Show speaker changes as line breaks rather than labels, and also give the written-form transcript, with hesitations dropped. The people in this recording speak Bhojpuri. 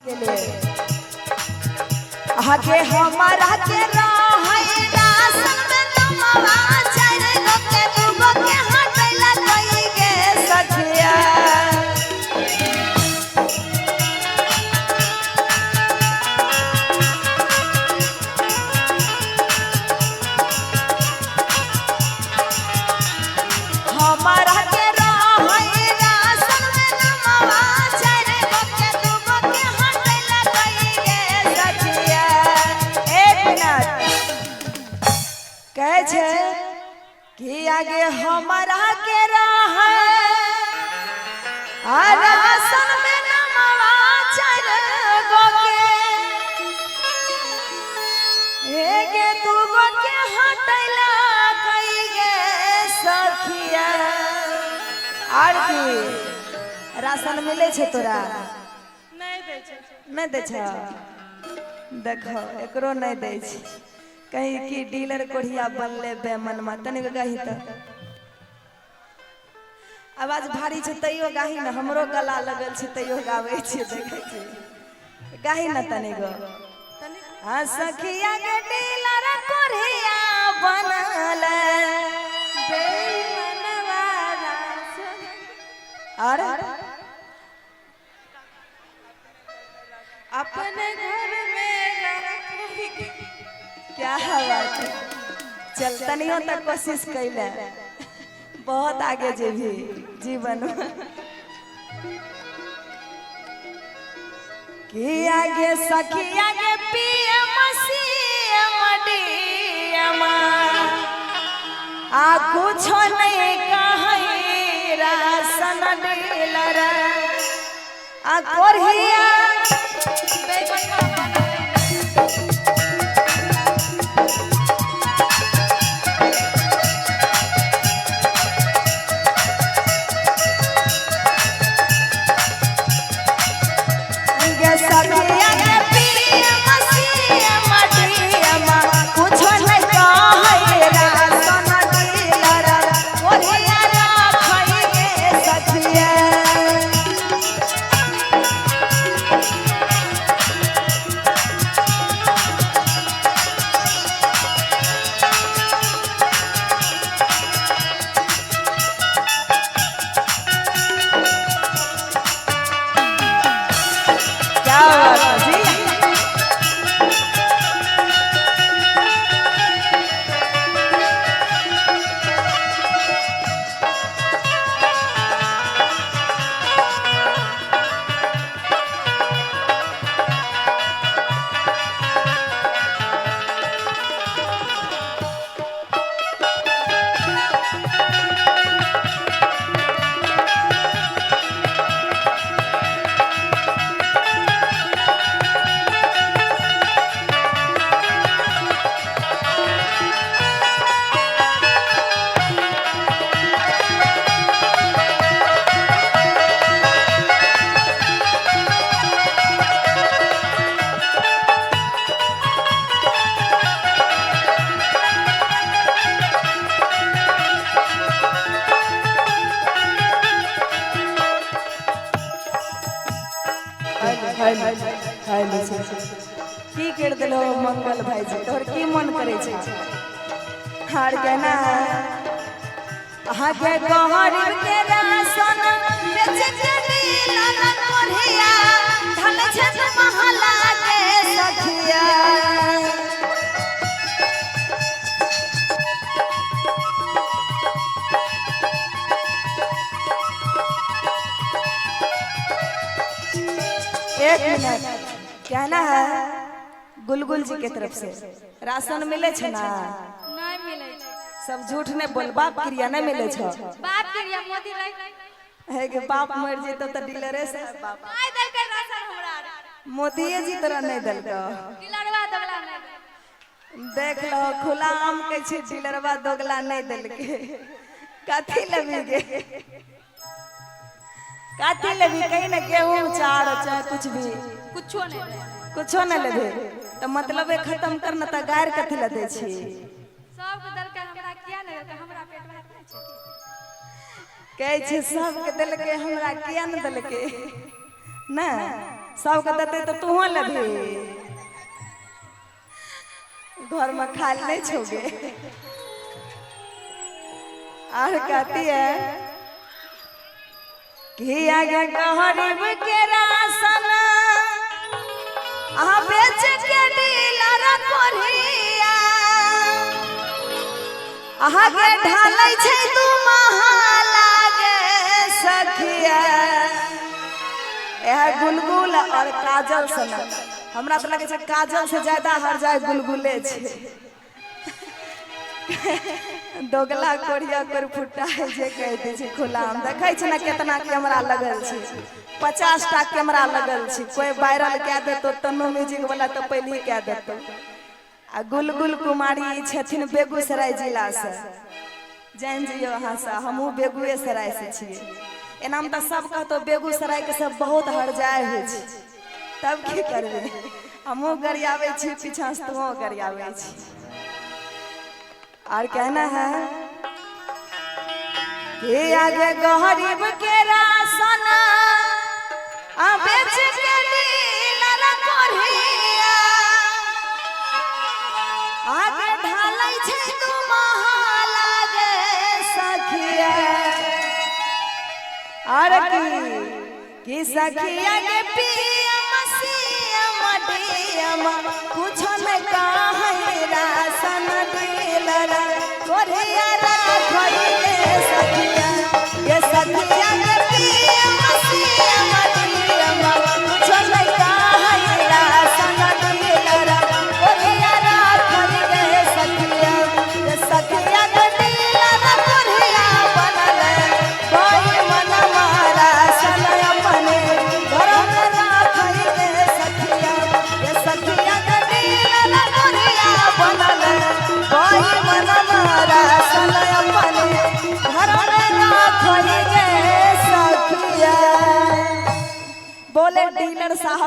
के लिए आगे हमारा के रहै रासन में नमवा चार गो के दूगो के हटैला कई गे सखिया हमारा के रहै रासन में नमवा चार गो के दूगो के हटैला कई गे सखिया। एक मिनट कहे छे कि आगे हमारा के रहै रासन में नमवा चार गो के एगे दूगो के हटैला कई गे सखिया। और की राशन मिले छे तोरा
नहीं दे छै
नहीं दे छ देखो एकरो नहीं दे छी कहीं की डीलर कोढ़िया बनले बेमन में तनिक गाही त आवाज भारी छे तैयो गाही न हमरो गला लगल छे तैयो गावे छे देखे छे गाही न तनिक आ सखिया के डीलर कोढ़िया बनल
बेईमानवा रासन
और
अपने घर में रखी
क्या बात है चल तनियो तक कोशिश कैले बहुत आगे जेबी जीवन में कि आगे सखी आगे पीएम सीएम डीएम आ कुछ नहीं कहै राशन डीलर आ कोढ़िया गे सखिया गे पीएम सीएम डीएम कुछ नहीं कहै राशन डीलर कोढ़िया रखै गे सखिया। क्या बात है जी की कर दिलो मंगल भाई जी तोहर की मन करे छे हार के ना आगे गरीब के राशन बेच के डीलर कोढ़िया ढल छन महला के सखिया। एक मिनट कहना है गुलगुल जी के तरफ से राशन मिले छे ना
नहीं मिले छै
सब झूठ ने बोल बाप क्रिया नहीं मिले छ
बाप करिया मोदी रही
है कि बाप मर जेतो त डीलरे से बाप
नहीं दल के राशन हमरा
मोदीए जी तोरा नहीं दल का
डीलरवा दगला नहीं
देख लो खुला आम के छे डीलरवा दोगला नहीं दल के कथी लबी गे काटी लेबी कहीं ना गेहूं चार चाहे कुछ भी
कुछो नहीं
कुछो न लेबे तो मतलब खत्म करना त गायर कथी ल दे छी
सब के दल के हमरा किया नहीं दल के हमरा पेट में नहीं छै
कहे छी सब के दल के हमरा किया न दल के ना सबके देते तो तू लेबी घर में खाली नहीं छोगे। और कहती है कि आगे गरीब के राशन बेच के डीलर कोरिया आगे ढालै छै तू महालागे सखिया। यह गुलगुल और काजल सन हमरा तो लगे छै काजल से ज्यादा हर जाए गुलगुले छै। दोगला कोरिया कर फुटा है जे कह दे छै खुला हम देखै छै ना कितना कैमरा लगल छै 50टा कैमरा लगल छै कोई वायरल कए देतो तनो म्यूजिक वाला तो पहले ही कए देतो। आ गुलगुल कुमारी छथिन बेगूसराय जिला से जान जियो अहाँ से हमहूँ बेगूसराय से छियै। एना में तो सब कहतो बेगूसराय के सब बहुत हर जाए हो छै तब की करबे हमहूँ गरियावे छी पीछा से तू गरियावे छी। और कहना है कि आगे गरीब के राशन बेच के डीलर कोरिया आगे ढालै छै तू महालागे सखिया। और की सखिया के पीएम सीएम डीएम कुछ न काहे राशन डीलर कोरिया राखै गे सखिया। ये सखिया के पीएम सीएम डीएम कुछ न काहे राशन डीलर कोरिया राखै गे सखिया। ये सखिया के डीलर कोरिया बनल कोई मन मारा सन अपने घर में राखै गे सखिया। ये सखिया के डीलर कोरिया बनल कोई मन मारा सन अपने घर में राखै गे सखिया। बोले डीलर साहब।